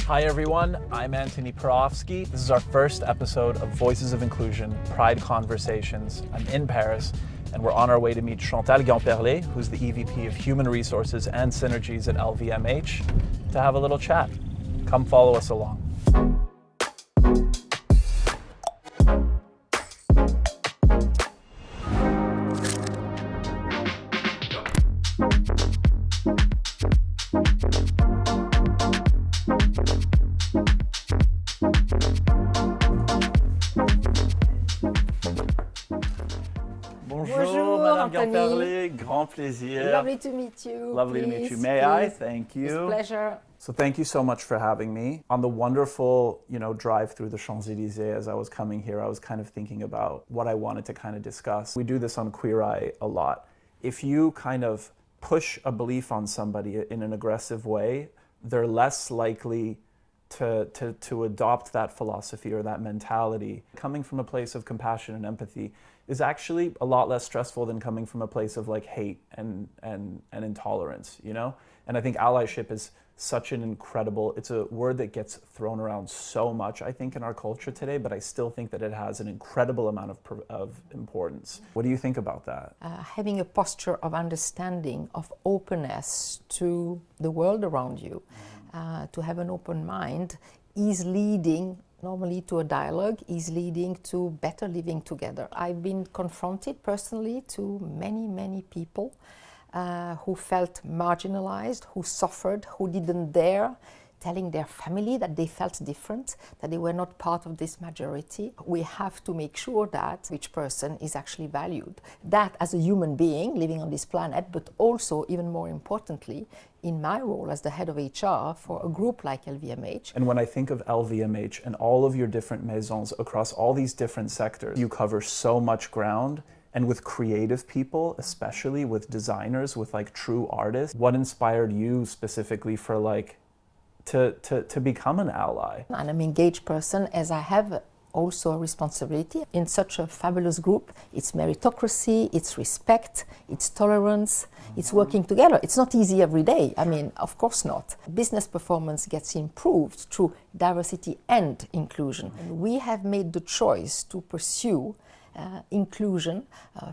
Hi everyone, I'm Antoni Porowski. This is our first episode of Voices of Inclusion, Pride Conversations. I'm in Paris, and we're on our way to meet Chantal Gaemperle, who's the EVP of Human Resources and Synergies at LVMH, to have a little chat. Come follow us along. Bonjour, Madame Gaemperle. Grand plaisir. Lovely to meet you. Lovely to meet you. May I? Thank you. It's a pleasure. So thank you so much for having me. On the wonderful, drive through the Champs-Élysées as I was coming here, I was kind of thinking about what I wanted to kind of discuss. We do this on Queer Eye a lot. If you kind of push a belief on somebody in an aggressive way, they're less likely to adopt that philosophy or that mentality. Coming from a place of compassion and empathy is actually a lot less stressful than coming from a place of like hate and intolerance, And I think allyship is such an incredible, it's a word that gets thrown around so much, I think, in our culture today, but I still think that it has an incredible amount of importance. What do you think about that? Having a posture of understanding, of openness to the world around you, to have an open mind is leading normally to a dialogue, is leading to better living together. I've been confronted personally to many people who felt marginalized, who suffered, who didn't dare telling their family that they felt different, that they were not part of this majority. We have to make sure that each person is actually valued. That as a human being living on this planet, but also, even more importantly, in my role as the head of HR for a group like LVMH. And when I think of LVMH and all of your different maisons across all these different sectors, you cover so much ground. And with creative people, especially with designers, with like true artists, what inspired you specifically for like to become an ally? I'm an engaged person, as I have also a responsibility in such a fabulous group. It's meritocracy, it's respect, it's tolerance, it's working together. It's not easy every day. I mean, of course not. Business performance gets improved through diversity and inclusion. And we have made the choice to pursue inclusion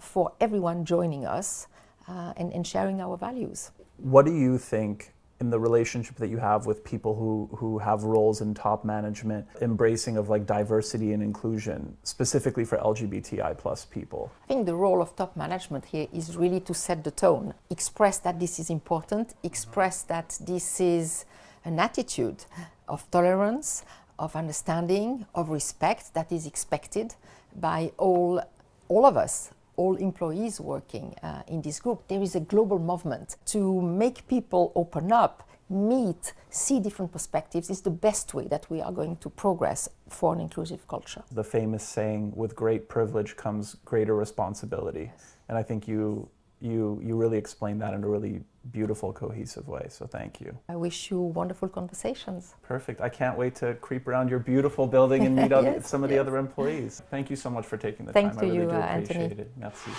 for everyone joining us and sharing our values. What do you think in the relationship that you have with people who have roles in top management, embracing of like diversity and inclusion, specifically for LGBTI plus people? I think the role of top management here is really to set the tone, express that this is important, express that this is an attitude of tolerance, of understanding, of respect that is expected by all of us, all employees working in this group. There is a global movement to make people open up, meet, see different perspectives is the best way that we are going to progress for an inclusive culture. The famous saying, with great privilege comes greater responsibility. Yes. And I think you really explained that in a really beautiful, cohesive way, so thank you. I wish you wonderful conversations. Perfect. I can't wait to creep around your beautiful building and meet some of the other employees. Thank you so much for taking the time. Thank you, I really do appreciate Antoni. it. Merci.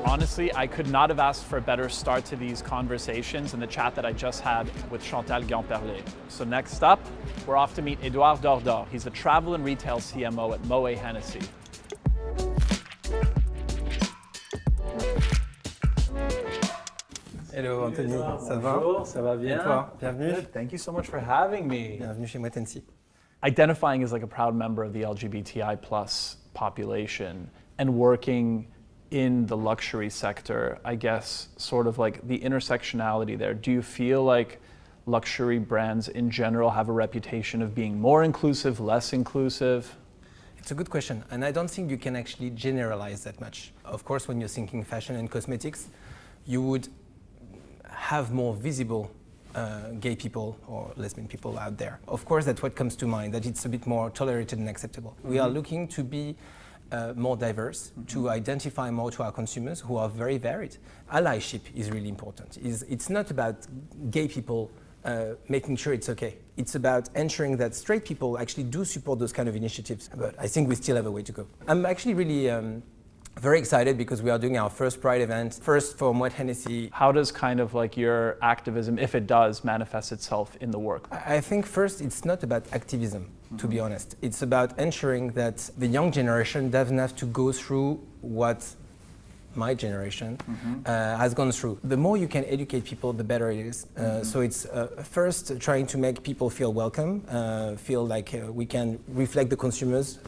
Honestly, I could not have asked for a better start to these conversations and the chat that I just had with Chantal Gaemperle. So next up, we're off to meet Edouard Dordor. He's the travel and retail CMO at Moët Hennessy. Hello Anthony, ça va? Bonjour, ça va bien? Et toi? Bienvenue. Good. Thank you so much for having me. Bienvenue chez Moët Hennessy. Identifying as like a proud member of the LGBTI plus population and working in the luxury sector, I guess sort of like the intersectionality there. Do you feel like luxury brands in general have a reputation of being more inclusive, less inclusive? It's a good question, and I don't think you can actually generalize that much. Of course, when you're thinking fashion and cosmetics, you would have more visible gay people or lesbian people out there. Of course, that's what comes to mind, that it's a bit more tolerated and acceptable. Mm-hmm. We are looking to be more diverse, to identify more to our consumers who are very varied. Allyship is really important. It's not about gay people making sure it's okay. It's about ensuring that straight people actually do support those kind of initiatives. But I think we still have a way to go. I'm actually really Very excited because we are doing our first Pride event, first for Moët Hennessy. How does kind of like your activism, if it does, manifest itself in the work? I think first it's not about activism, to be honest. It's about ensuring that the young generation doesn't have to go through what my generation has gone through. The more you can educate people, the better it is. So it's first trying to make people feel welcome, feel like we can reflect the consumers,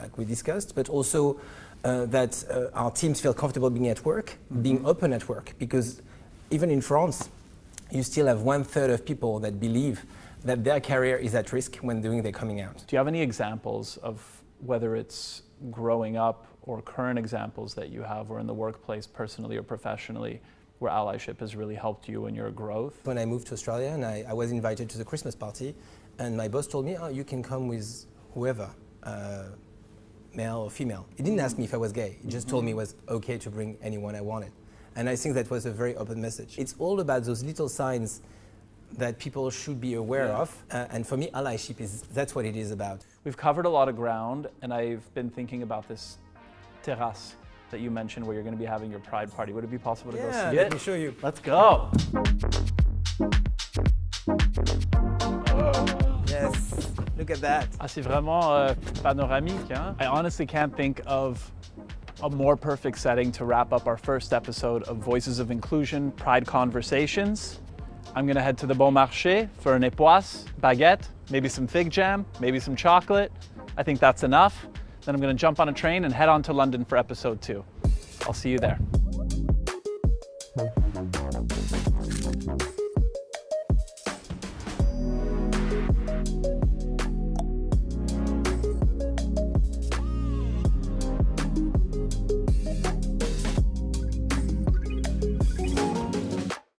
like we discussed, but also that our teams feel comfortable being at work, being open at work, because even in France, you still have 1/3 of people that believe that their career is at risk when doing their coming out. Do you have any examples of whether it's growing up or current examples that you have or in the workplace personally or professionally where allyship has really helped you in your growth? When I moved to Australia and I was invited to the Christmas party, and my boss told me, oh, you can come with whoever. Male or female. He didn't ask me if I was gay. He just told me it was okay to bring anyone I wanted. And I think that was a very open message. It's all about those little signs that people should be aware of. And for me, allyship that's what it is about. We've covered a lot of ground, and I've been thinking about this terrace that you mentioned where you're going to be having your Pride party. Would it be possible to go see it? Let me show you. Let's go. Yes, look at that. Ah, c'est vraiment panoramique, hein? I honestly can't think of a more perfect setting to wrap up our first episode of Voices of Inclusion Pride Conversations. I'm gonna head to the Bon Marché for an époisse, baguette, maybe some fig jam, maybe some chocolate. I think that's enough. Then I'm gonna jump on a train and head on to London for episode 2. I'll see you there.